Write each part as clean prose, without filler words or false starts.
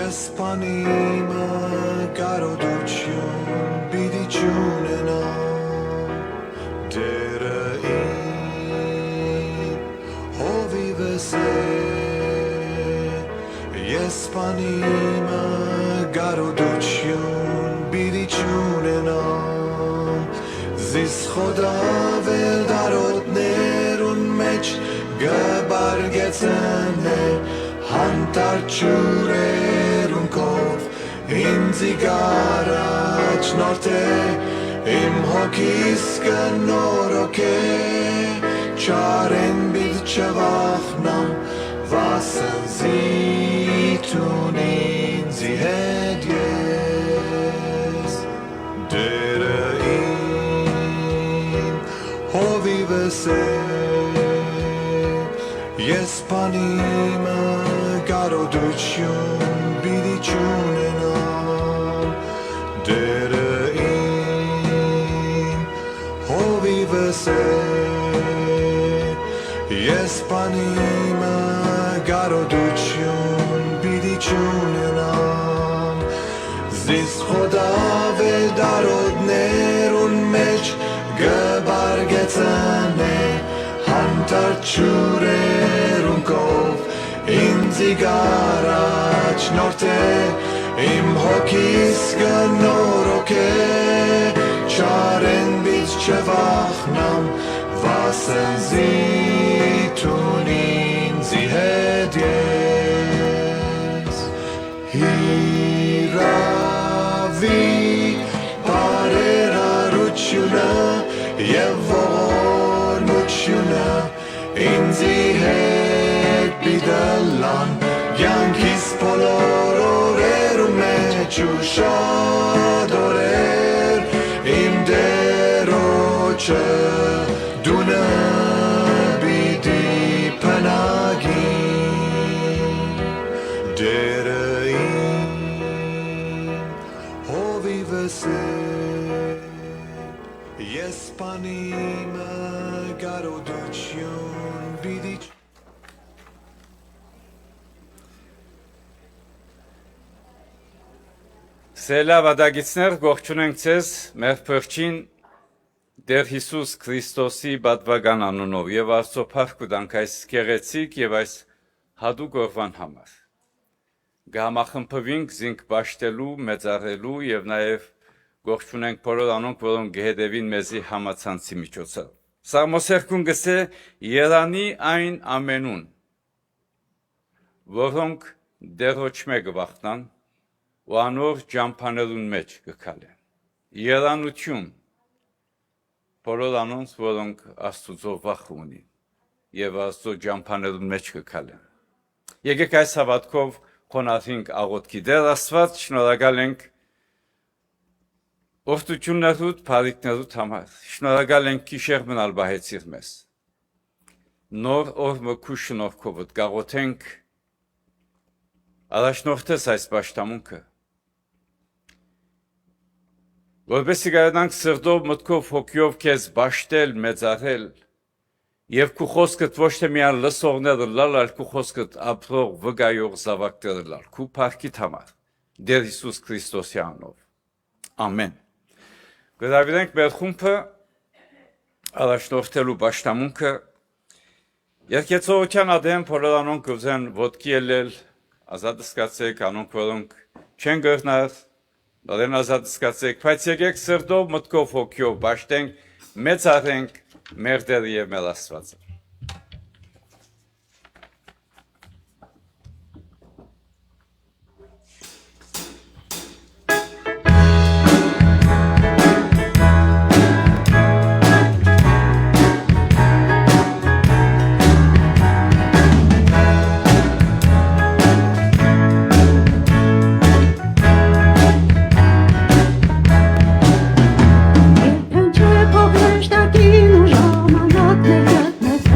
Espanima garoduccion bidiciunena Derain hovivese Espanima garoduccion bidiciunena Zis khoda vel darod nerun mech gabargetsene Hantar ciurerun cov Inzi garach norte Im hokis ganoroke Charen bid chavachnam Vasen zitun inzi hedjes Derain hovivese Espanima garoduccion bidiciunena Derain hovivese Espanima garoduccion bidiciunena Zis khoda vel darod nerun mech gabargetsane Hantar ciurerun cov Inzi garach norte Im hokis ganoroke ասենզի թունինզի հետ ես հիրավի բարերարությունը և ողորմությունը ինձի հետ բիդելան յանքիս բոլոր օրերու մեջ ու շատ օրեր իմ դերոջը դունը բիդի պնագին դերը իմ հովիվս է ես պանիմը գարոդություն բիդի Սելավ ադագիցներ գողջունենք ձեզ մեր փրկին Դեր Հիսուս Քրիստոսի բադվական անունով եւ Աստծո փառք ու դանք այս գեղեցիկ եւ այս հadouk օրվան համար։ Գամախմբվինք զինք ճաշտելու, մեծարելու եւ նաեւ գողջունենք բոլոր անոնք, որոնք գեհդեվին մեզի համացանցի միջոցով։ Սամոսերկուն գսե Երանի այն ամենուն, որոնք դերոջ մեկ վախտան ու անոր ջամփաներուն մեջ կքալեն։ Երանություն բոլոր անոնց, որոնք Աստծո վախ ունին եւ Աստծո ջամփաներուն մեջ կքալեն։ Եկեք այս հավատքով խոնարհենք աղոթքի Տեր Աստված, շնորհակալ ենք օրհնություններուդ, բարիքներուդ համար։ Շնորհակալ ենք գիշեր մնալ բահեցիր մեզ։ Նոր օր մկու շնորհքով գաղոթենք առաջնորդես այս պաշտամունքը։ Որպեսզի կարողանանք սրտով, մտքով, հոգիով քեզ ճաշտել, մեծարել եւ քու խոսքդ ոչ թե միայն լսողները լալ, այլ քու խոսքդ ապրող, վկայող զավակները լալ, քու փառքիդ համար Դեր Հիսուս Քրիստոսի անունով։ Ամեն։ Գտավիրենք մեր խումբը առաջնորդելու պաշտամունքը երկեցողության ադեմ բոլոր անոնք կուզեն ոտքի ելնել, ազատ զգացեք, անոնք որոնք չեն գտնար Դեն ազատ զգացեք, բայց եկեք սրտով, մտքով, հոգիով ճաշտենք, մեծարենք մեր Տերը եւ մեր Աստվածը։ Փնչե փոխեշտակին ու ժամանակներ գտնես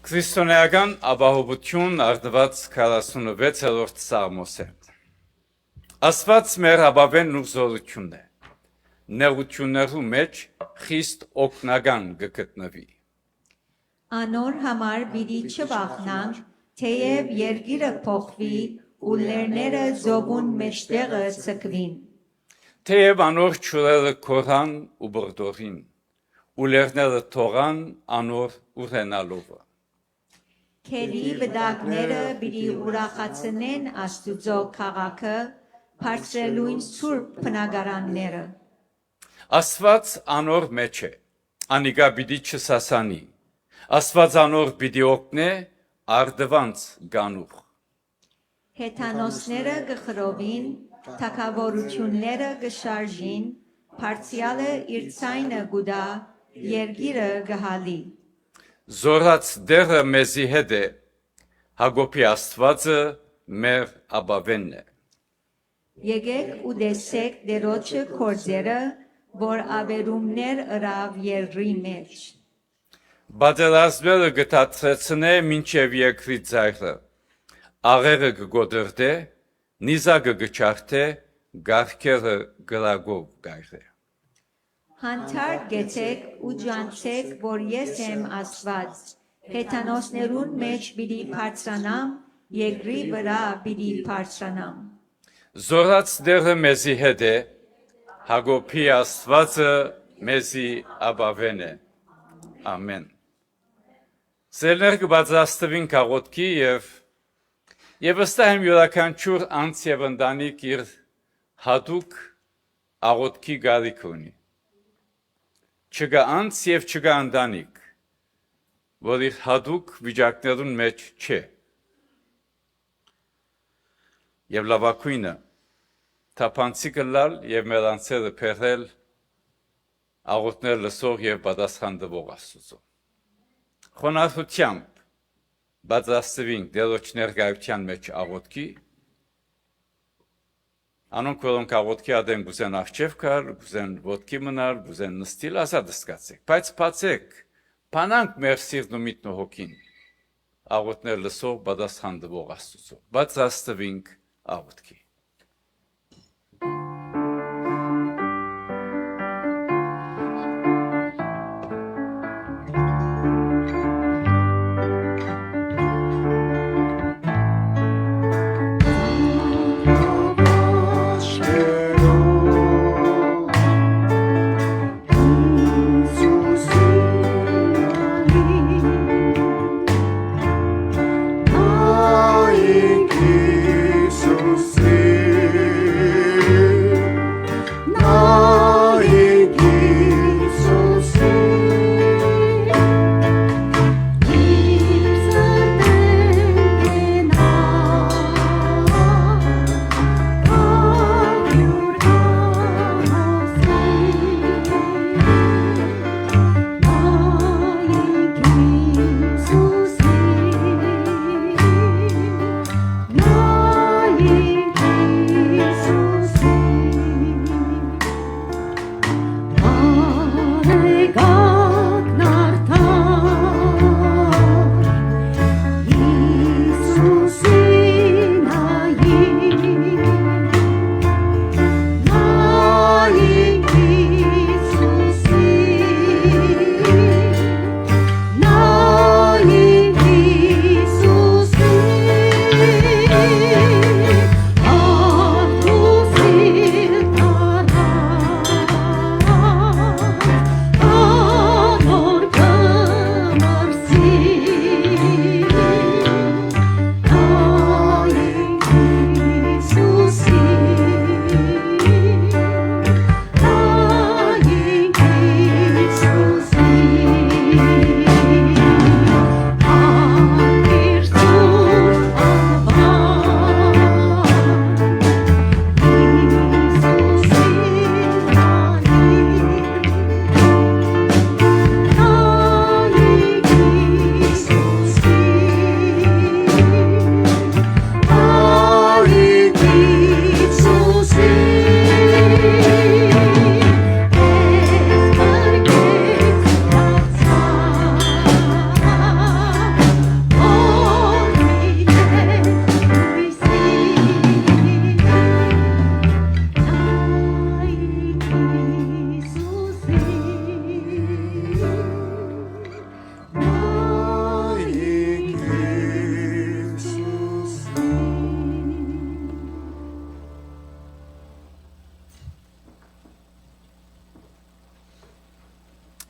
Քրիստոնեական ապահովություն արդված 46-րդ սաղմոսեն։ Աստված մեր ապավենն ու զորությունն է, նեղություններու մեջ խիստ օգնական կգտնվի։ Անոր համար պիտի չվախնանք, թեև երկիրը փոխվի ու լեռները զոհուն մեջտեղը ցկվին։ Թեև անոր ճուրերը կորան ու բրդորին, ու լեռները թողան անոր ուրենալովը։ Քերի վտակները պիտի ուրախացնեն Աստուծո քաղաքը, բարձրելույն սուրբ բնակարանները։ Աստված անոր մեջ է, անիկա պիտի չսասանի, Աստված անոր պիտի օգնե արդվանց գանուխ։ Հեթանոսները գխրովին, թագավորությունները գշարժին, բարձյալը իր ցայնը գուդա, երկիրը գհալի։ Զորած դերը մեզի հետ է, Հակոբի Աստվածը մեր ապավենն է։ Եկեք ու տեսեք Տերոջը գործերը, որ ավերումներ ըրավ երկրի մեջ։ Բادرազմերը գտածրեցնե մինչև երկրի ձայրը, աղերը կգոդրդե, նիզակը գճարդե, գարքերը գրագով գայրե։ Հանթար գեցեք ու ջանցեք, որ ես եմ Աստված, հեթանոսներուն մեջ պիտի բարձրանամ, երկրի վրա պիտի բարձրանամ։ Զորած դերը մեզի հետ է, Հակոբի Աստվածը մեզի ապավեն է։ Ամեն։ Սերներ կբարձրացվին կաղոտքի եւ վստահ եմ յուրաքանչյուր անձ եւ ընտանիք իր հատուկ աղոտքի գարիք ունի։ Չկա անձ եւ չկա ընտանիք, որ իր հատուկ վիճակներուն մեջ չէ։ Եվ լավակույնը թափանցիկը լալ եւ մեր անձերը փերել աղոտներ լսող եւ պատասխան տվող Աստծո։ Խոնարհությամբ բացասվին դերոջ ներկայության մեջ աղոտքի, անոնք որոնք աղոտքի ադեն գուզեն աղջև կար, գուզեն ոտքի մնալ, գուզեն նստիլ, ազատ սկացեք, բայց բացեք, բանանք մեր սիրտն ու միտն ու հոգին, աղոտներ լսող պատասխան տվող Աստծո, բացասվինք աղոտքի։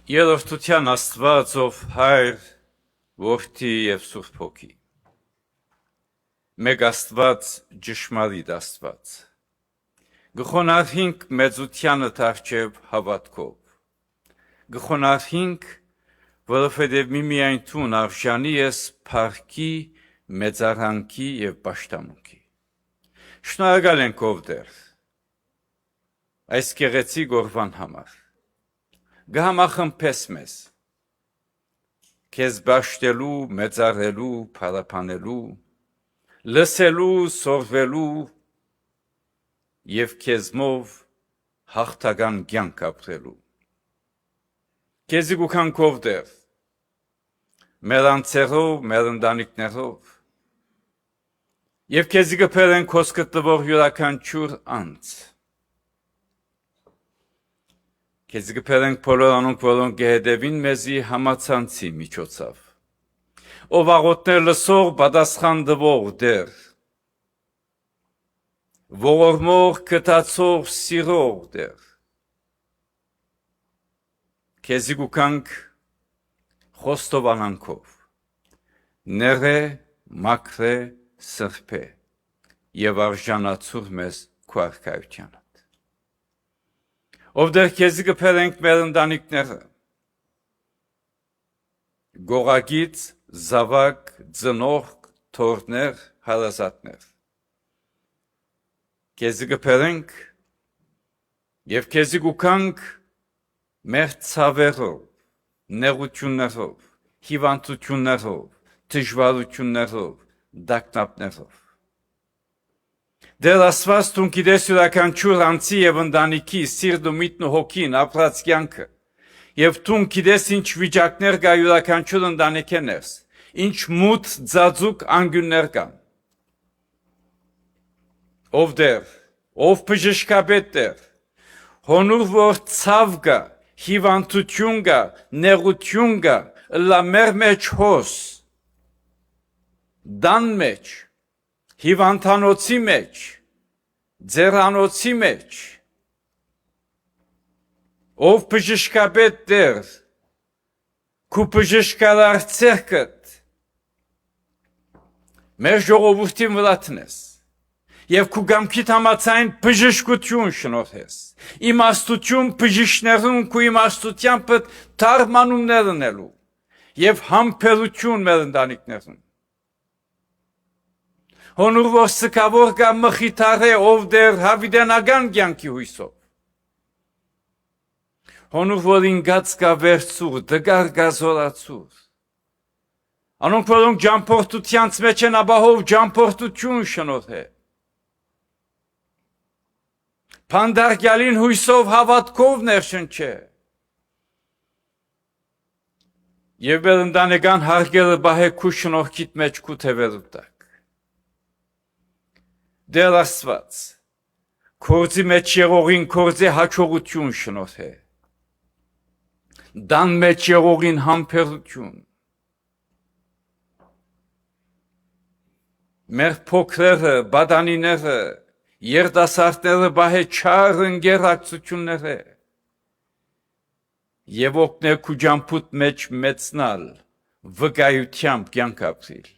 Երրորդության Աստված ով Հայր, Որդի եւ Սուրբ Հոգի։ Մեկ Աստված, ճշմարիտ Աստված։ Գխոնարհինք մեծությանը թարչև հավատքով։ Գխոնարհինք, որովհետև միմիայն թուն արժանի ես փառքի, մեծարանքի եւ պաշտամունքի։ Շնորհակալ ենք ով Տեր այս գեղեցիկ օրվան համար։ Գհամախմբես մեզ քեզ բաշտելու, մեծարելու, փառապանելու, լսելու, սորվելու եւ քեզմով հաղթական կյանք ապրելու։ Քեզի գուքանքով Տեր մեր անձերով, մեր ընտանիքներով եւ քեզի գփերեն քոս գտնվող յուրաքանչյուր անձ։ Քեզի գփերենք բոլոր անոնք, որոնք գեհդեվին մեզի համացանցի միջոցով։ Ով աղոթներ լսող, պատասխան տվող Տեր, ողորմող, կտացող, սիրող Տեր, քեզի գուքանք խոստովանանքով, ները, մաքրե, սրբե եւ արժանացուր մեզ քո արքայությանդ։ Ով դեր քեզի գփերենք մեր ընտանիքները, գողագից, զավակ, ծնող, թորներ, հարազատներ։ Քեզի գփերենք եւ քեզի գուքանք մեր ցավերով, նեղություններով, հիվանդություններով, դժվարություններով, դակնապներով։ Դեր Աստված դու գիտես յուրաքանչյուր անձի եւ ընտանիքի սիրտն ու միտքն ու հոգին ապրած կյանքը եւ դու գիտես ինչ վիճակներ կա յուրաքանչյուր ընտանիքի ներս, ինչ մութ ծածուկ անգյուններ կան։ Ով Տեր, ով բժշկապետ Տեր, հոնուր որ ցավ կա, հիվանդություն կա, նեղություն կա, լա մեր մեջ հոս, դան մեջ, հիվանդանոցի մեջ, ձերանոցի մեջ, ով բժշկապետ Տեր, քու բժշկարար ցերկդ, մեր ժողովրդին վրա տնես, եւ քու գամքիդ համաձայն բժշկություն շնորհես, իմաստություն բժիշկներուն քու իմաստությամբ թարմանումներ ունելու, եւ համբերություն մեր ընտանիքներուն։ Հոնուր որ սկավոր կա մխիթարե ով դեր հավիդենական կյանքի հույսով։ Հոնուր որ ինգած կա վերցուր, դգար կա զորացուր։ Անոնք որոնք ջամփորդությանց մեջ են ապահով ջամփորդություն շնորհե։ Փանդարգյալին հույսով հավատքով ներշնչե։ Եվ մեր ընտանեկան հարգերը բահե քու շնորհքիդ մեջ քու թևերու տակ։ Դեր Աստված, քորձի մեջ եղողին քորձի հաջողություն շնորհե, դան մեջ եղողին համբերություն, մեր փոքրերը, բադանիները, երիտասարդները բահե չար ընկերակցությունները, եւ օգնե քու ջամփուտ մեջ մեծնալ, վկայությամբ կյանք ապրիլ։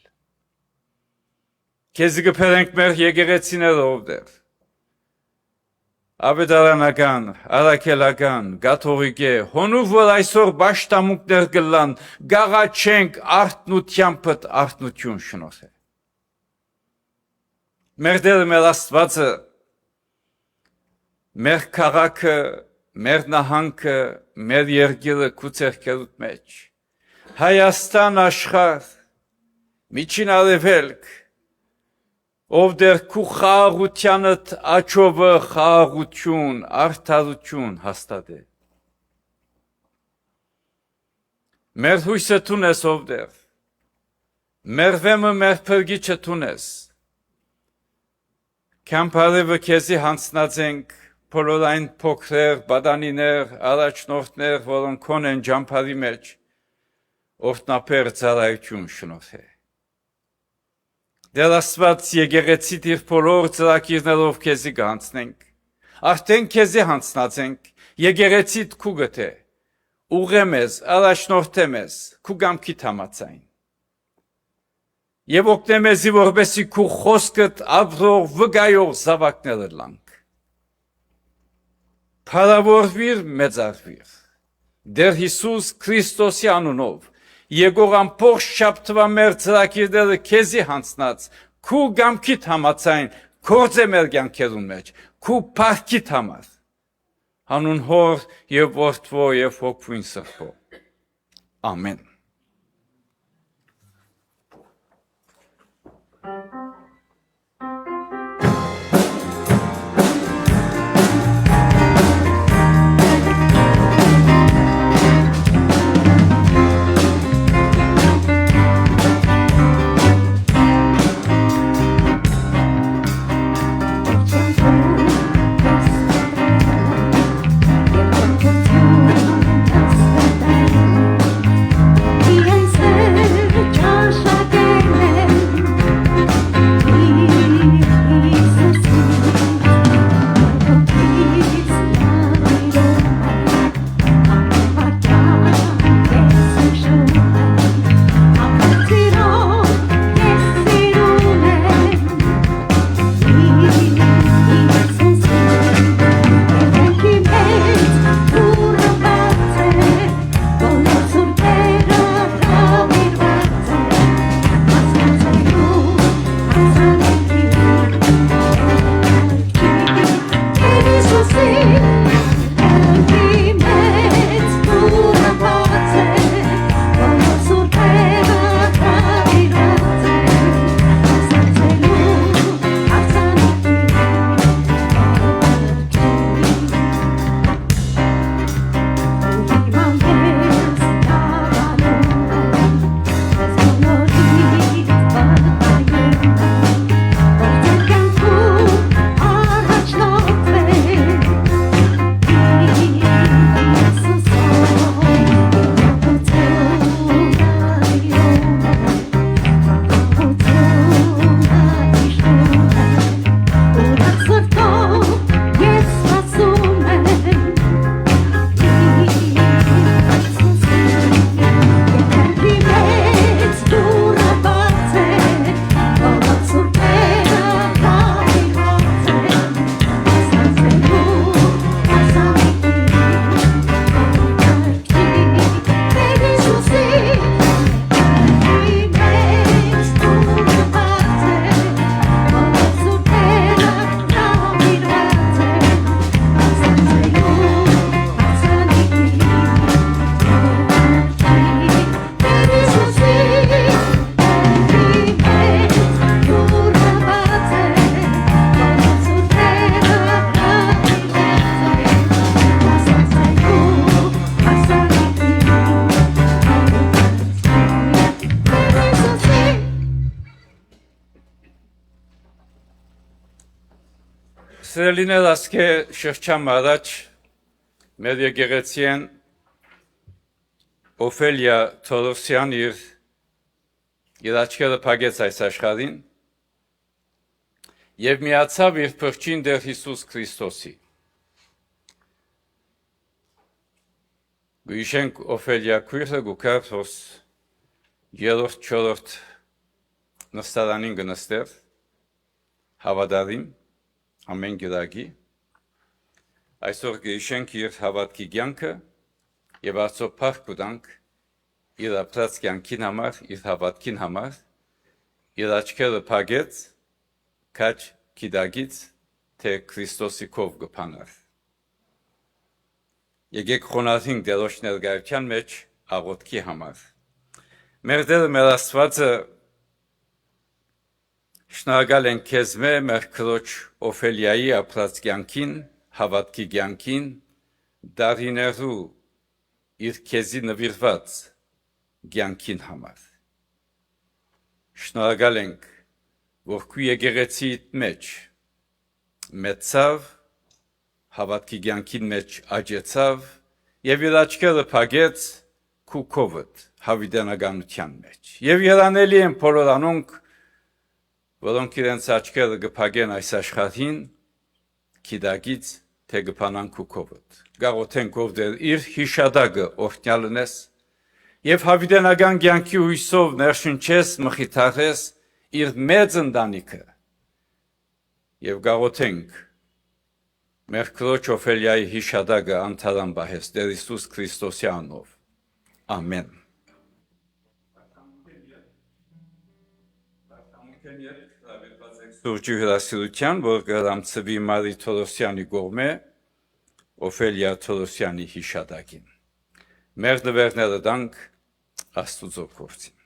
Քեզի գփերենք մեր եկեղեցիներով Տեր, ավետարանական, առաքելական, կաթողիկե, հոնուր որ այսօր պաշտամունքներ կլան, գաղաչենք արթնությամբ արթնություն շնորհե։ Մեր Տերը, մեր Աստվածը, մեր քաղաքը, մեր նահանգը, մեր երկիրը քու ձեռքերուդ մեջ, Հայաստան աշխարհ, միջին արևելք, ով դեր քու խաղաղությանդ աչովը խաղաղություն, արդարություն հաստատե։ Մեր հույսը տունես ով դեր, մեր վեմը մեր փրկիչը տունես, Քամփարևը քեզի հանձնած ենք բոլոր այն փոքրեր, բադանիներ, առաջնորդներ, որոնք քոն են ջամփարի մեջ, օրհնապեր ծառայություն շնորհե։ Դեր Աստված եկեղեցիդ իր բոլոր ծրագիրներով քեզի կանցնենք, արդեն քեզի հանձնած ենք, եկեղեցիդ քու գտե, ուղեմես, առաջնորդեմես, քու գամքիդ համացային։ Եվ օգնեմեզի, որբեսի քու խոսքդ աբրող, վգայող զավակները լանք։ Փարավորվիր, մեծարվիր։ Դեր Հիսուս Քրիստոսի անունով, եկող ամբողջ շաբթվա մեր ծրագիրները քեզի հանձնած, քու գամքիդ համացային, գործե մեր կյանքերուն մեջ, քու փառքիդ համար։ Հանուն Հոր եւ Որդվո եւ Հոգվույն Սրբո։ Ամեն։ Սրելիներ ասկե շրջամ առաջ մեր եկեղեցին Օֆելիա Թորոսյան իր աչքերը փակեց այս աշխարհին եւ միացավ իր փրկին Տեր Հիսուս Քրիստոսի։ Գույշենք Օֆելիա քույրը գուքար հոս երրորդ չորրորդ նստարանին գնստեր հավադարին ամեն գիրագի, այսօր գիշենք իր հավատքի կյանքը և արդյո փառք ուտանք իր ապրած կյանքին համար, իր հավատքին համար, իր աչքերը փակեց, քաչ գիտագից, թե Քրիստոսի քով գփանար։ Եկեք խոնարհենք Տերոջ ներկայության մեջ աղոթքի համար։ Մեր Տերը մեր Աստվածը շնորհակալ ենք քեզ մեր քրոջ Օֆելիայի ապրած կյանքին, հավատքի կյանքին, դարիներու իր քեզի նվիրված կյանքին համար։ Շնորհակալ ենք, որ քու եկեղեցիդ մեջ մեծավ, հավատքի կյանքին մեջ աճեցավ եւ իր աչքերը փակեց քու քովդ հավիտենականության մեջ։ Եվ երանելի են բոլոր անոնք, որոնք իրենց աչքերը կփակեն այս աշխարհին, գիտակից, թե գփանանք ու կովդ։ Գաղութենք ով դեր իր հիշադագը օրհնյալնես եւ հավիտենական կյանքի հույսով ներշնչես մխիթարես իր մեծ ընտանիքը եւ գաղութենք մեր քրոջ Օֆելիայի հիշադագը անթարան բահես Տեր Հիսուս Քրիստոսի անով։ Ամեն։ Սուրճի հրասիրության, որ գրանցվի Մարի Թորոսյանի կողմէ Օֆելիա Թորոսյանի հիշադակին։ Մեր դվերները դանք Աստուծո գործին։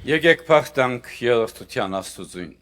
Եկեք փախտանք երրորդության Աստուծուն։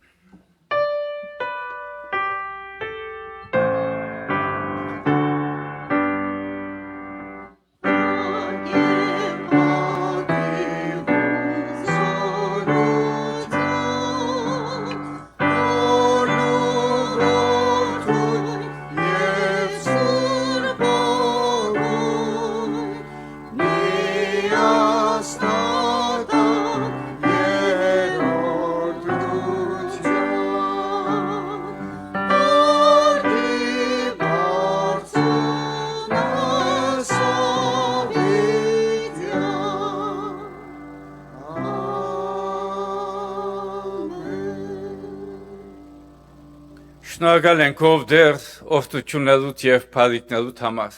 Շնորհակալ ենք ով դեր օրհնություններուդ եւ բարիքներուդ համար։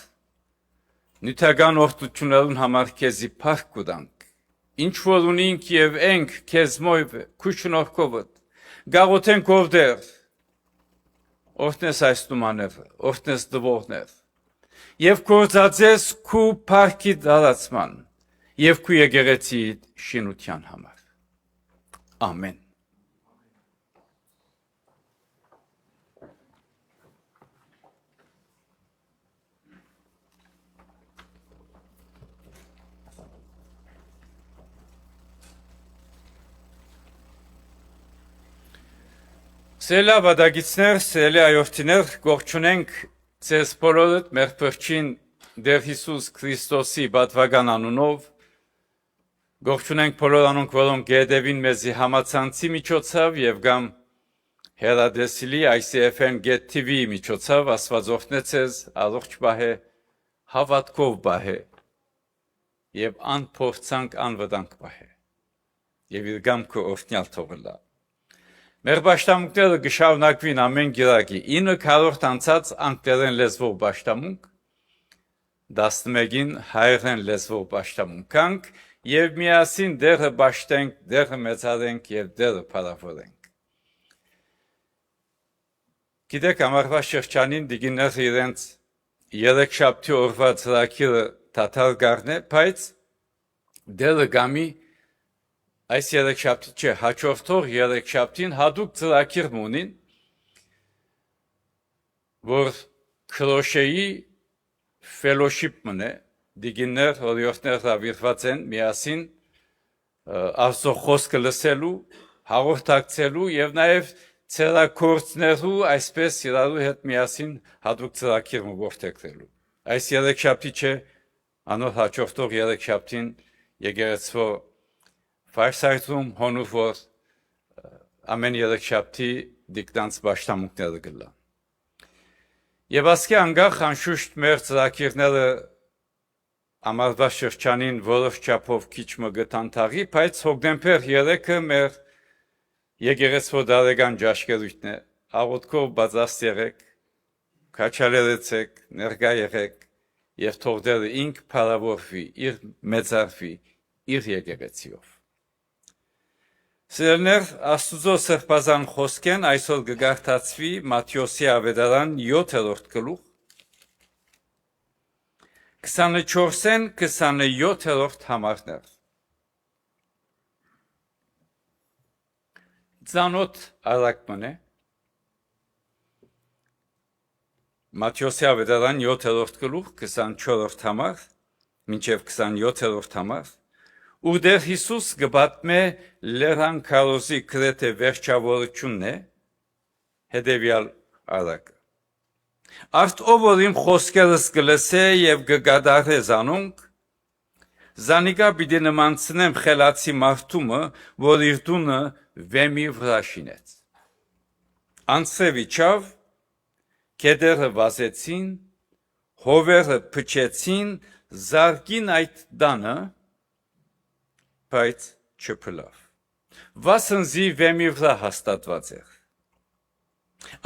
Նյութական օրհնություններուն համար քեզի փառք կուտանք։ Ինչ որ ունինք եւ ենք քեզ մոյ քու շնորհքովդ։ Գաղութենք ով դեր օրհնես այս տումաները, օրհնես դվողներ։ Եվ կործածես քու փառքի դարացման եւ քու եկեղեցի շինության համար։ Ամեն։ Սելի ավադագիցներ, սելի այորդիներ, գողջունենք ձեզ բոլորդ մեր փրկին Տեր Հիսուս Քրիստոսի բադվական անունով, գողջունենք բոլոր անոնք, որոնք գետևին մեզի համացանցի միջոցով եւ գամ հերադեսիլի ICFN Get TV միջոցով Աստված օրհնե ձեզ, առողջ բահե, հավատքով բահե եւ անփորձանք անվտանգ բահե եւ իր գամքը օրհնյալ թողնա։ Մեր պաշտամունքները գշարունակվին ամեն գիրակի 9 քառորդ անցած անգլերեն լեզվով պաշտամունք, 11-ին հայերեն լեզվով պաշտամունք եւ միասին դերը պաշտենք, դերը մեծարենք եւ դերը փառավորենք։ Գիտեք, ամառվա շրջանին դիգիները իրենց երեքշաբթի օրվա ծրագիրը դադար գարնե, բայց դերը գամի այս երեքշաբթի չէ, հաջորդող երեքշաբթին հատուկ ծրագիր ունին, որ քրոշեի fellowship մնե, դիգիններ, օրիորդներ հավիրված են միասին Աստծո խոսքը լսելու, հաղորդակցելու եւ նաեւ ցերակորցներու այսպես իրարու հետ միասին հատուկ ծրագիր ողջակցելու։ Այս երեքշաբթի չէ, անոր հաջորդող երեքշաբթին եկեղեցու Fireside-ում հոնուր ամեն երեքշաբթի դիկտանց պաշտամունքները գլա։ Եվ ասկի անգախ անշուշտ մեր ծրագիրները ամառվա շրջանին որոշ չափով քիչ մը գտանթաղի, բայց հոկտեմբեր 3-ը մեր եկեղեցու դարեգան ճաշկերույթն է, աղոթքով բացած եղեք, քաչալերեցեք, ներկա եղեք եւ թող դերը ինք փառավորվի, իր մեծարվի, իր եկեղեցիով։ Սիրելիներ, Աստուծո սրբազան խոսքեն այսօր կգարթացվի Մատթեոսի ավետարան 7-րդ գլուխ 24-ն 27-րդ համարներ։ Ձանոթ արակմն է։ Մատթեոսի ավետարան 7-րդ գլուխ 24-րդ համար մինչև 27-րդ համար Ուդեր Հիսուս գբատմե լերան քարոզի կրեթե վերջավորությունն է հետևյալ արակը։ Արդ ով որ իմ խոսքերս կլսե եւ կգադարե զանոնք, զանիկա պիտի նմանցնեմ խելացի մարդումը, որ իր տունը վեմի վրա շինեց։ Անցրև իջավ, կետերը վազեցին, հովերը փչեցին, զարգին այդ տանը, բայց չփլավ։ Վասնզի վեմի վրա հաստատված էր։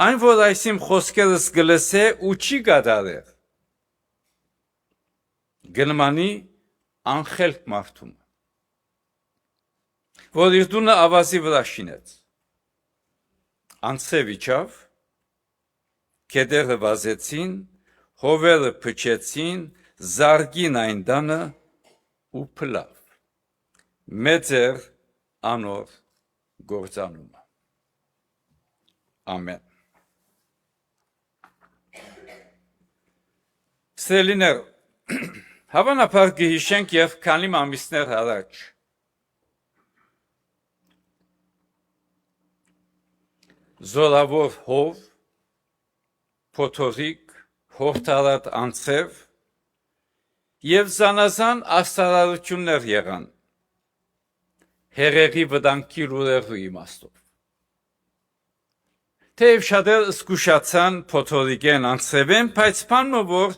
Այն որ այս իմ խոսքերս գլսե ու չի գադարեր, գնմանի անխելք մարդում, որ իր տունը ավազի վրա շինեց։ Անցրև իջավ, կետերը վազեցին, հովերը փչեցին, զարգին այն տանը ու փլավ։ Մեծ էր անոր գործանումը։ Ամեն։ Սիրելիներ, հավանաբար կհիշենք եւ քանի ամիսներ առաջ զորավոր հով, փոթորիկ, հորթարատ անցև եւ զանազան աստարարություններ եղան հեղեղի վտանգի լուրերու իմաստով։ Թեև շատեր զգուշացան փոթորիկեն անցրևեն, բայց բանը որ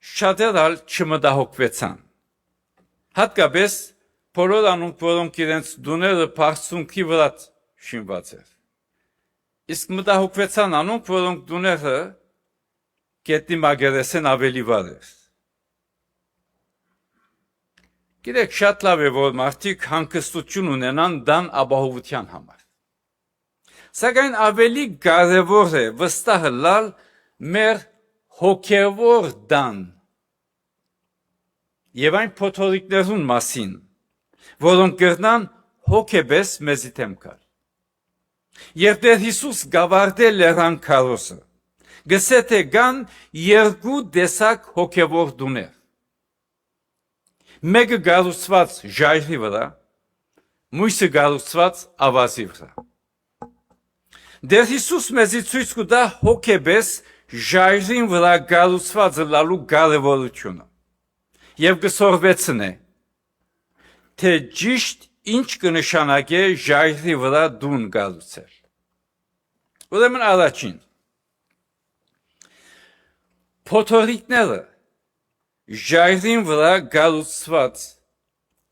շատեր ալ չմտահոգվեցան։ Հատկապես բոլոր անոնք, որոնք իրենց դուները բարձունքի վրա շինված էր։ Իսկ մտահոգվեցան անոնք, որոնք դուները գետնի մագերեսեն ավելի վար էր։ Գիտեք, շատ լավ է, որ մարդիկ հանգստություն ունենան դան ապահովության համար։ Սակայն ավելի կարևոր է վստահ լալ մեր հոգևոր դան եւ այն փոթորիկներուն մասին, որոնք կրնան հոգեբես մեզի թեմ կար։ Երբ Տեր Հիսուս գավարտել լերան քարոզը, գսե թե կան երկու տեսակ հոգևոր դուներ։ Մեկը գալուցված ժայռի վրա, մույսը գալուցված ավազի վրա։ Դեր Հիսուս մեզի ցույց կտա հոգեբես ժայռին վրա գալուցված լալու կարևորությունը եւ կսորվեցնե թե ճիշտ ինչ կնշանակե ժայռի վրա դուն գալուցել։ Ուրեմն առաջին փոթորիկները ժայռին վրա գալուցված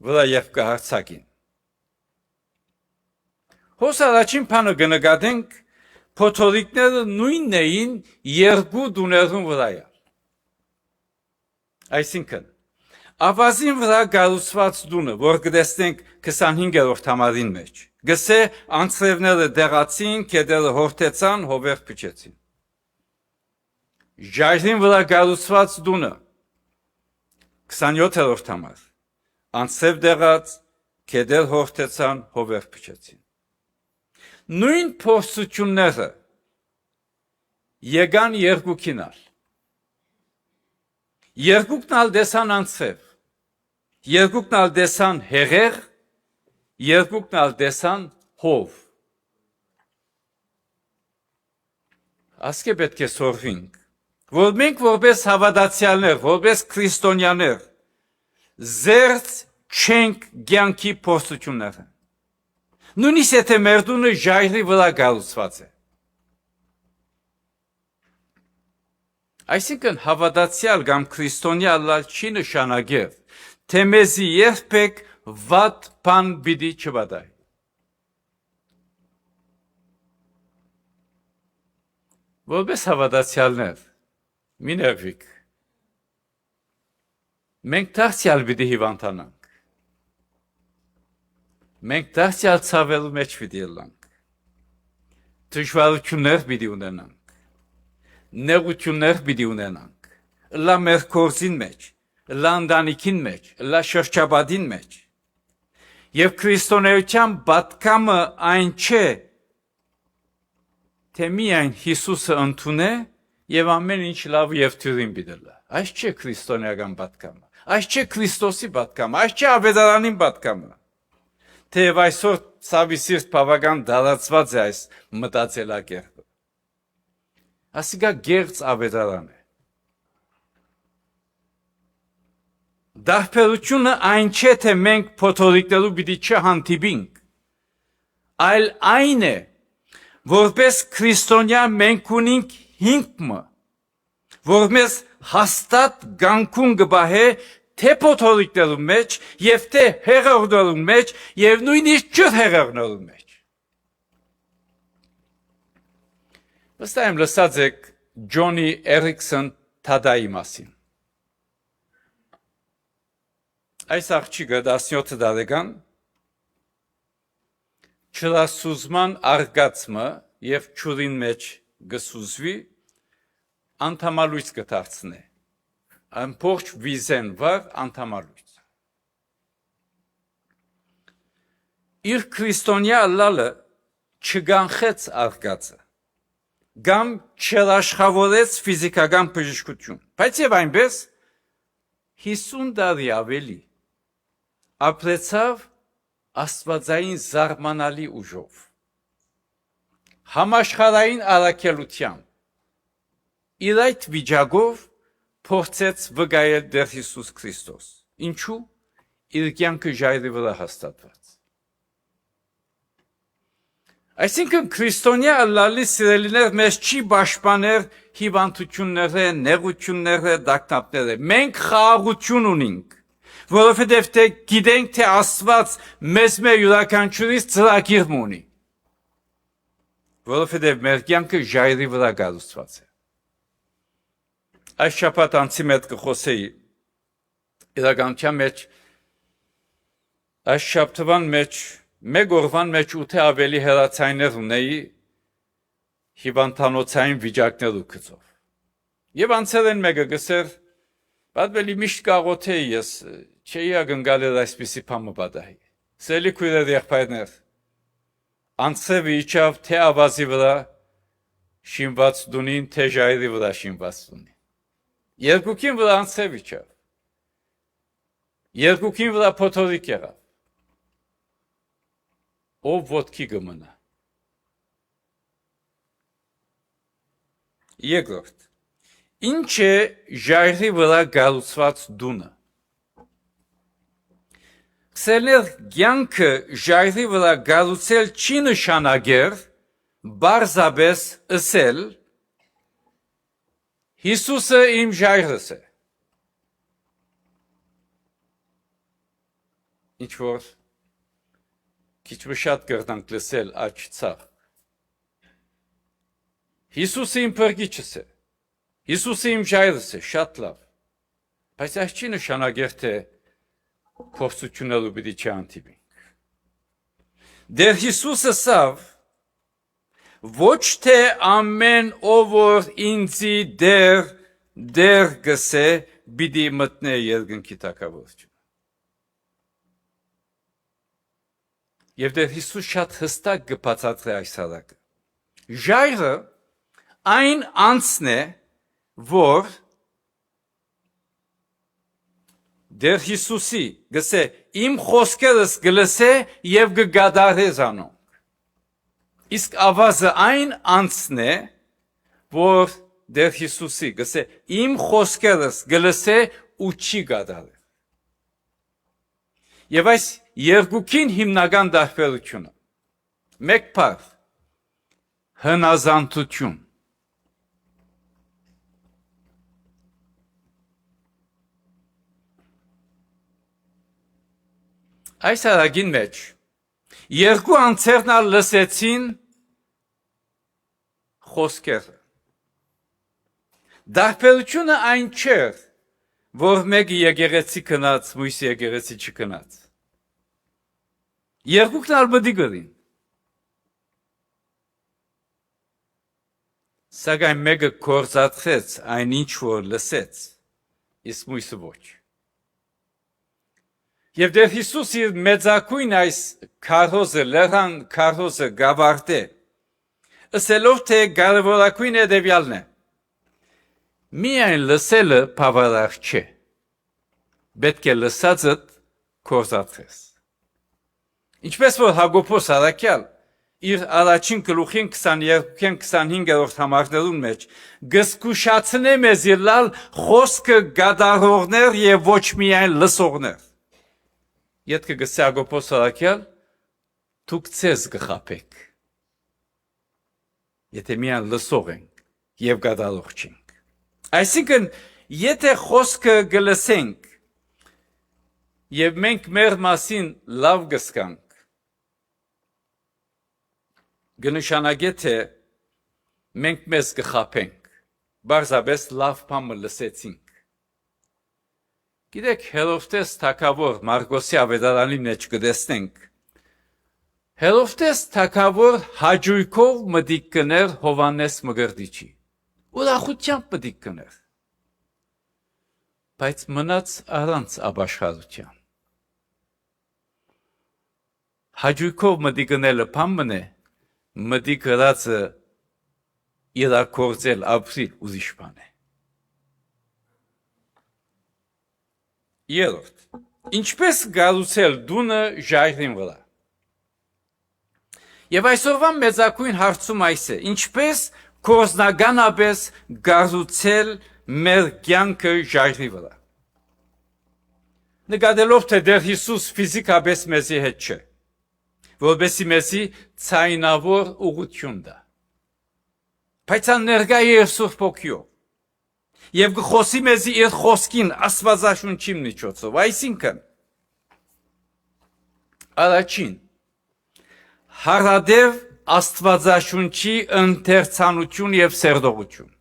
վրա եւ կհարցակին։ Հոս առաջին բանը կնկատենք փոթորիկները նույնն էին երկու դուներուն վրա։ Այսինքն ավազին վրա գալուցված դունը, որ կտեսնենք 25-րդ համարին մեջ, գսե անցրևները դեղացին, կետերը հորթեցան, հովեր փչեցին։ Ժայռին վրա գալուցված դունը 27-րդ համար, անցրև դեղած, կեդել հորտեցան, հովեր փչեցին։ Նույն փորձությունները եկան երկուքին ալ։ Երկուքն ալ դեսան անցև, երկուքն ալ դեսան հեղեղ, երկուքն ալ դեսան հով։ Ասկե պետք է սորվինք, որ մենք որպես հավատացյալներ, որպես քրիստոնյաներ, զերծ չենք կյանքի փորձությունները։ Նույնիսկ եթե մեր տունը ժայռի վրա գալուցված է։ Այսինքն հավատացյալ կամ քրիստոնյալ չի նշանակել, թե մեզի երբեք վատ բան պիտի չվատայ։ Որպես հավատացյալներ, մի ներվիկ, մենք դարձյալ պիտի հիվանդանանք, մենք դարձյալ ցավելու մեջ պիտի ելանք, դժվարություններ պիտի ունենանք, նեղություններ պիտի ունենանք, լա մեր կորզին մեջ, լա ընտանիքին մեջ, լա շրջապատին մեջ, և քրիստոնեության պատկամը այն չէ, թե միայն Հիսուսը ընդունե և ամեն ինչ լավ և թյուրին պիտելա։ Այս չէ քրիստոնեական պատկամը, այս չէ Քրիստոսի պատկամը, այս չէ ավետարանին պատկամը, թեև այսօր ցավի սիրտ բավական դարացված է այս մտածելակերպը։ Ասիկա գերծ ավետարան է։ Դարբերությունը այն չէ, թե մենք փոթորիկներու պիտի չհանդիպինք, այլ այն է, որպես քրիստոնյա մենք ունենք հիմքը, որ մեզ հաստատ գանքուն կբահե թե փոթորիկներու մեջ, և թե հեղեղներու մեջ, և նույնիսկ ջրհեղեղներու մեջ։ Վստահ եմ լսած եք Ջոնի Էրիքսոն Թադայի մասին։ Այս աղջիկը 17 տարեկան չրասուզման արգացմը և չուրին մեջ գսուզվի անդամալույց կդարձնե։ Ամբողջ վիզեն վար անդամալույց։ Իր քրիստոնյա ըլլալը չգանխեց արգացը, կամ չաշխավորեց ֆիզիկական բժշկություն, բայց և այնպես 50 տարի ավելի ապրեցավ աստվածային զարմանալի ուժով, համաշխարհային առաքելությամբ, իր այդ վիճակով փորձեց վկայել դեր Հիսուս Քրիստոս, ինչու իր կյանքը ժայռի վրա հաստատված։ Այսինքն քրիստոնյա ըլլալի սիրելիներ մեզ չի պաշտպաներ հիվանդությունները, նեղությունները, դակնապները։ Մենք խաղաղություն ունենք, որովհետև թե գիտենք, թե Աստված մեզ մեր յուրաքանչյուրից ծրագիր ունի, որովհետև մեր կյանքը ժայռի վրա կառուցված է։ Այս շաբաթ անցի հետ կխոսեի իրականության մեջ, այս շաբթվան մեջ մեկ օրվան մեջ 8 ավելի հեռացայիններ ունեի հիվանդանոցային վիճակներու գծով։ Եվ անցել են մեկը գսեր, պատվելի միշտ կաղոթեի ես, չէի ագնգալ էր այսպիսի պամը բադահի։ Սելի քույրեր եղբայրներ, անցրև իջավ թե ավազի վրա շինված դունին, թե ժայռի վրա շինված դունին։ Երկուքին վրա անցրև իջավ։ Երկուքին վրա փոթորիկ եղավ։ Ով ոտքի կմնա։ Երկրորդ, ինչ է ժայռի վրա գալուցված դունը։ Սերներ կյանքը ժայռի վրա գալուցել չի նշանակեր բարձաբես ըսել Հիսուսը իմ ժայռս է։ Ինչ որ քիչ շատ կրտանք լսել աչ ցախ։ Հիսուսը իմ փրկիչս է, Հիսուսը իմ ժայռս է, շատ լավ, բայց այս չի նշանակեր, թե փորձություններով պիտի չհանդիպենք։ Դեր Հիսուսը սավ, ոչ թե ամեն ով որ ինձի դեր գսե, պիտի մտնե երկնքի թագավորություն։ Եվ դեր Հիսուս շատ հստակ կբացատրի այս հարակը։ Ժայռը այն անձն է, որ դեր Հիսուսի գսե իմ խոսքերս գլսե եւ կգադարե զանոնք։ Իսկ ավազը այն անձն է, որ դեր Հիսուսի գսե իմ խոսքերս գլսե ու չի գադարե։ Եվ այս երկուքին հիմնական տարբերությունը մեկ բառ հնազանդություն։ Այս հարագին մեջ երկու անձերն ալ լսեցին խոսքերը։ Դարբերությունը այն չէր, որ մեկը եկեղեցի գնաց, մյուսը եկեղեցի չգնաց։ Երկուքն ալ բդի գրին։ Սակայն մեկը կործացրեց այն ինչ որ լսեց, իսկ մյուսը ոչ։ Եվ դեր Հիսուս իր մեծակույն այս քարոզը, լեռան քարոզը գավարտե, ըսելով թե կարևորակույն հետևյալն է։ Միայն լսելը բավարար չէ։ Պետք է լսածդ կործացրես։ Ինչպես որ Հակոբոս առաքյալ իր առաջին գլուխին 22-25 համարներուն մեջ գսկուշացնե մեզ իլալ խոսքը գադարողներ եւ ոչ միայն լսողներ։ Ետքը գսե Հակոբոս առաքյալ դուք ցեզ գխապեք։ Եթե միայն լսող ենք եւ գադարող չենք։ Այսինքն եթե խոսքը գլսենք եւ մենք մեր մասին լավ գսկանք գնշանագե թե մենք մեզ գխապենք, բարձաբես լավ բամը լսեցինք։ Գիտեք, Հերովտես թագավոր Մարգոսի ավետարանի մեջ կտեսնենք, Հերովտես թագավոր հաճույքով մտիկ կներ Հովանես Մկրտիչի, ուրախությամբ մտիկ կներ, բայց մնաց առանց ապաշխարության։ Հաճույքով մտիկ կնելը բան է, մտիկ գրածը իրակորձել ապրիլ ուրիշ բան է։ Երորդ, ինչպես գառուցել դունը ժայռին վրա։ Եվ այսօրվա մեծակույն հարցում այս է, ինչպես կորզնականապես գառուցել մեր կյանքը ժայռի վրա։ Նկատելով թե դեր Հիսուս ֆիզիկապես մեզի հետ չէ, որովհետեւ մեզի ցայնավոր ուղղություն դա։ Բայց ան ներկա է Սուրբ Հոգիով։ Եվ գխոսի մեզի իր խոսքին Աստվածաշունչի միջոցով, այսինքն առաջին հարադև Աստվածաշունչի ընթերցանություն եւ սերտողություն։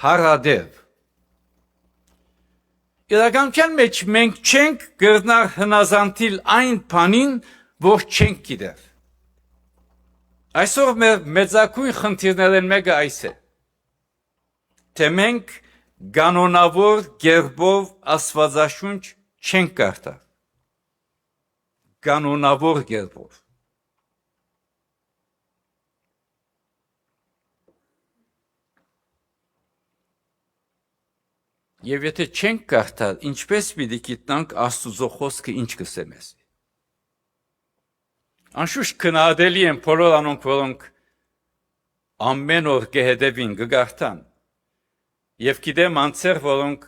Հարադև իրականության մեջ մենք չենք գրնար հնազանդիլ այն բանին, որ չենք գիտեր։ Այսօր մեր մեծակույն խնդիրներն մեկը այս է, թե մենք կանոնավոր կերպով Աստվածաշունչ չենք կարդալ։ Կանոնավոր կերպով։ Եվ եթե չենք կարդալ, ինչպես պիտի գիտնանք Աստուծո խոսքը ինչ կսե մեզ։ Անշուշտ քննադելի են բոլոր անոնք, որոնք ամեն օր կհետևին կգարթան, եւ գիտեմ անձեր, որոնք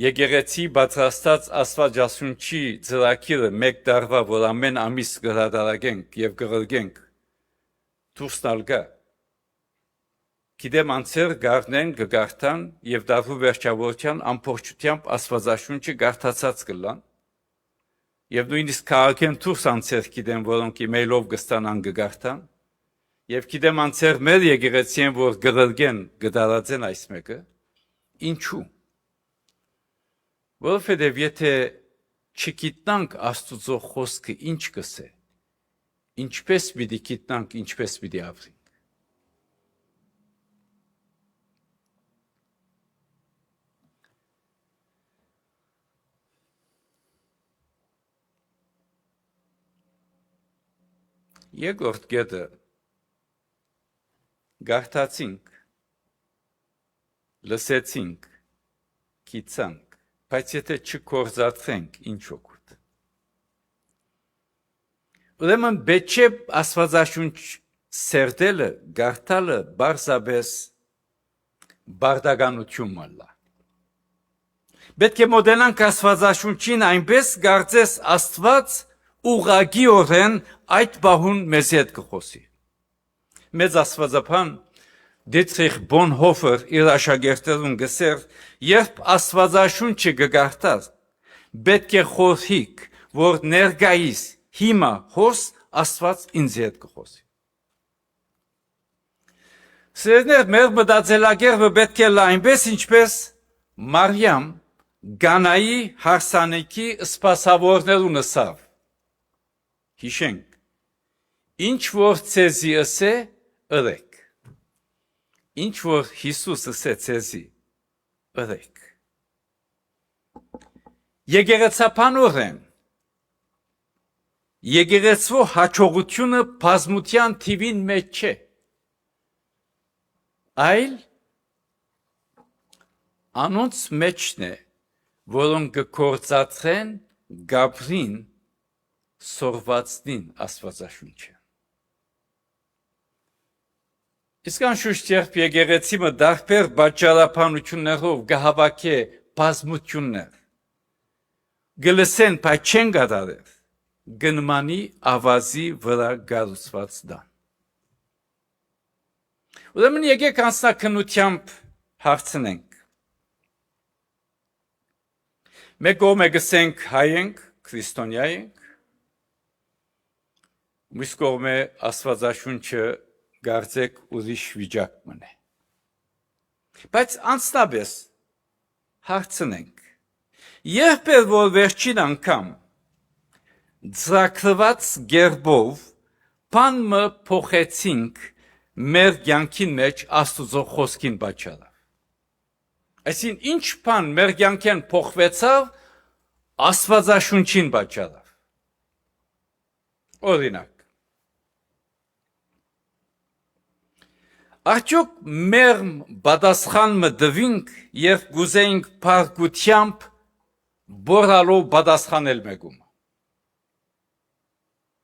եկեղեցի բացրաստած Աստվածաշունչի ծրագիրը մեկ տարվա, որ ամեն ամիս կհրատարակենք եւ կղրկենք, դուրս տալգա։ Գիտեմ անձեր գարնեն կգարթան եւ դարու վերջավորության ամբողջությամբ Աստվածաշունչը գարթացած կլան։ Եվ նույնիսկ քաղաքեն դուրս անձեր գիտեմ, որոնք իմեյլով կստանան կգարթան։ Եվ գիտեմ անձեր մեր եկեղեցին, որ կղրկեն կդարածեն այս մեկը, ինչու։ Որովհետև եթե չգիտնանք Աստուծո խոսքը ինչ կսե, ինչպես պիտի գիտնանք, ինչպես պիտի ապրենք։ Երկրորդ կետը գարտացինք, լսեցինք, կիցանք, բայց եթե չկործածենք, ինչ օգուտ։ Ուրեմն պետք է Աստվածաշունչ սերտելը, գարտալը բարձաբես բարդականություն մալա։ Պետք է մոդելանք Աստվածաշունչին այնպես կարծես Աստված ուղղակիորեն այդ բահուն մեզ հետ կխոսի։ Մեծ աստվածապան Դիտրիխ Բոնհոֆեր իր աշակերտներուն գսեր, երբ Աստվածաշունչը կգարտար, պետք է խորհիկ, որ ներկայիս հիմա հոս Աստված ինձ հետ կխոսի։ Սերներ մեր մտածելակերպը պետք է լա այնպես ինչպես Մարիամ Գանայի հարսանեկի սպասավորներուն ըսավ։ Հիշենք, ինչ որ ցեզի ըսե ըրեք, ինչ որ Հիսուս ըսե ցեզի ըրեք։ Եկեղեցապանորեն եկեղեցու հաջողությունը բազմության թիվին մեջ չէ, այլ անոնց մեջն է, որոնք կկործածեն Գաբրին սորվածնին Աստվածաշունչը։ Իսկ անշուշտ երբ եկեղեցիմը դարբեր պատճառաբանություններով կհավաքե բազմություններ, կլսեն, բայց չեն կատարել, կնմանի ավազի վրա կառուցված տան։ Ուրեմն եկեք անձնաքննությամբ հարցնենք։ Մեկ կողմը գսենք հայ ենք, քրիստոնյա ենք, մյուս կողմը Աստվածաշունչը կարծեք ուրիշ վիճակ մնե։ Բայց անձնապես հարցնենք, երբ էր որ վերջին անգամ ծրագրված գերբով բանը փոխեցինք մեր կյանքին մեջ Աստծո խոսքին պատճառով։ Այսինքն ինչ բան մեր կյանքին փոխվեցավ Աստվածաշունչին պատճառով։ Օրինակ, արդյոք մեր պատասխանը դվինք, երբ գուզեինք փառքությամբ բորալով պատասխանել մեկում։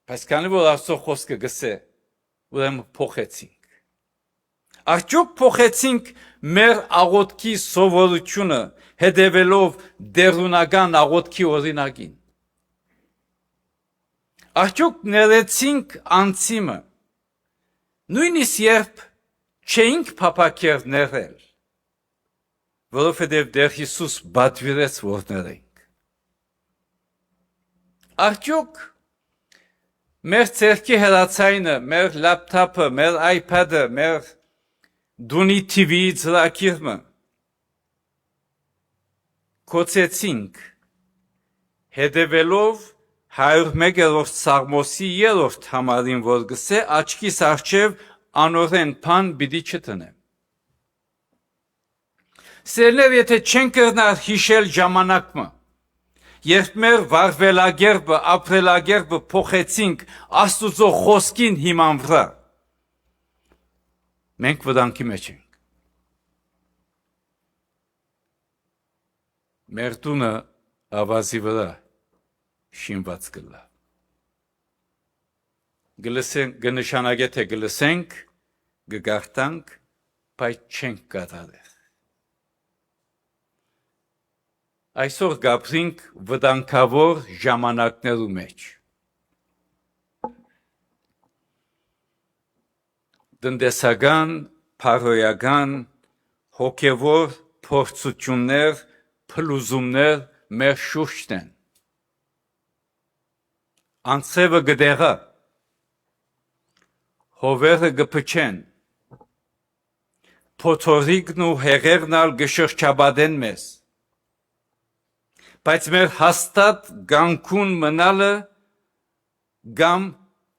Բայց քանի որ Աստծո խոսքը գսե, ուրեմն փոխեցինք։ Արդյոք փոխեցինք մեր աղոթքի սովորությունը հետևելով դերունական աղոթքի օրինակին։ Արդյոք ներեցինք անցիմը, նույնիսկ երբ չէինք փափակեր ներել, որովհետև դեր Հիսուս բադվիրեց որ ներենք։ Արդյոք մեր ցերկի հեռացայինը, մեր լապտոպը, մեր iPad-ը, մեր դունի TV ծրագիրը կոչեցինք հետևելով 101-րդ Սաղմոսի 3-րդ համարին, որ գսե աչքիս առջև անօրեն բան պիտի չտնեմ։ Սերներ, եթե չեն կրնար հիշել ժամանակը, երբ մեր վարվելագերբը, ապրելագերբը փոխեցինք Աստուծո խոսքին հիման վրա, մենք վտանգի մեջ ենք։ Մեր տունը ավազի վրա շինված կլա։ Կնշանակե թե կլսենք, կգարտանք, բայց չենք կատարել։ Այսօր գապրինք վտանգավոր ժամանակներու մեջ։ Տնտեսական, փառոյական, հոգևոր փորձություններ, փլուզումներ մեր շուրջն են։ Անցևը գդեղա, հովերը գպչեն, փոթորիկն ու հեղերն ալ գշրջաբադեն մեզ, բայց մեր հաստատ գանքուն մնալը գամ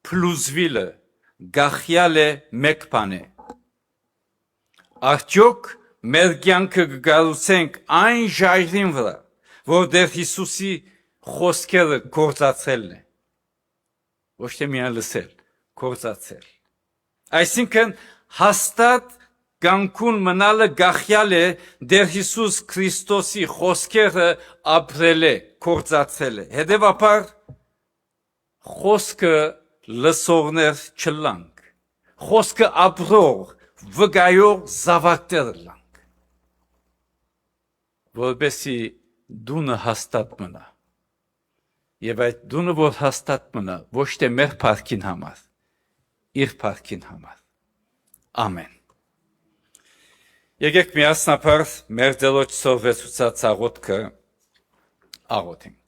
փլուզվիլը գախյալ է մեկ բան է։ Արդյոք մեր կյանքը կգալուցենք այն ժայռին վրա, որտեղ Հիսուսի խոսքերը գործածելն է։ Ոչ թե միայն լսել, կործացել։ Այսինքն հաստատ կյանքուն մնալը գախյալ է դեր Հիսուս Քրիստոսի խոսքերը ապրել է, կործացել է։ Հետևաբար խոսքը լսողներ չլանք, խոսքը ապրող, վկայող զավակներ լանք, որպեսզի դունը հաստատ մնա։ Եվ այդ դունը, որ հաստատ մնա, ոչ թե մեր փառքին համար, իր փառքին համար։ Ամեն։ Եկեք միասնաբար մեր Տերոջ սովորեցուցած աղոթքը աղոթենք։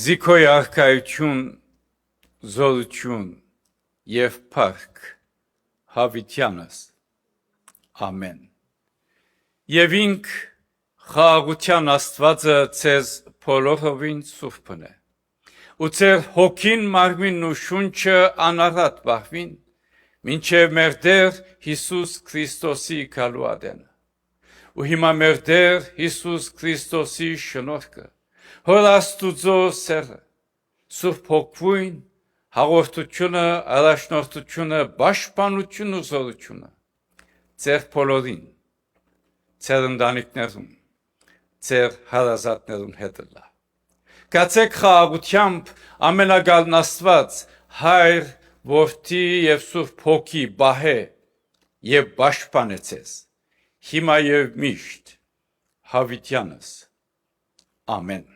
Զիքոյ արքայություն, զորություն և փառք հավիտյանս, ամեն։ Եվ ինք խաղաղության Աստվածը ձեզ բոլորովին սուրբն է, ու ձեր հոգին, մարմինն ու շունչը անառատ պահվին, մինչև մեր Տեր Հիսուս Քրիստոսի գալու ատենը։ Ու հիմա մեր Տեր Հիսուս Քրիստոսի շնորհքը, Հոր Աստուծո սերը, Սուրբ Հոգին, հաղորդությունը, առաջնորդությունը, պաշտպանությունը ու զորությունը ձեր բոլորին, ձեր ընտանիքներում, ձեր հարազատներուն հետ լա։ Գացեք խաղաղությամբ ամենագալն Աստված, Հայր, Որդի և Սուրբ Հոգի բահե և պաշտպանե ձեզ, հիմա և միշտ, հավիտյանս, ամեն։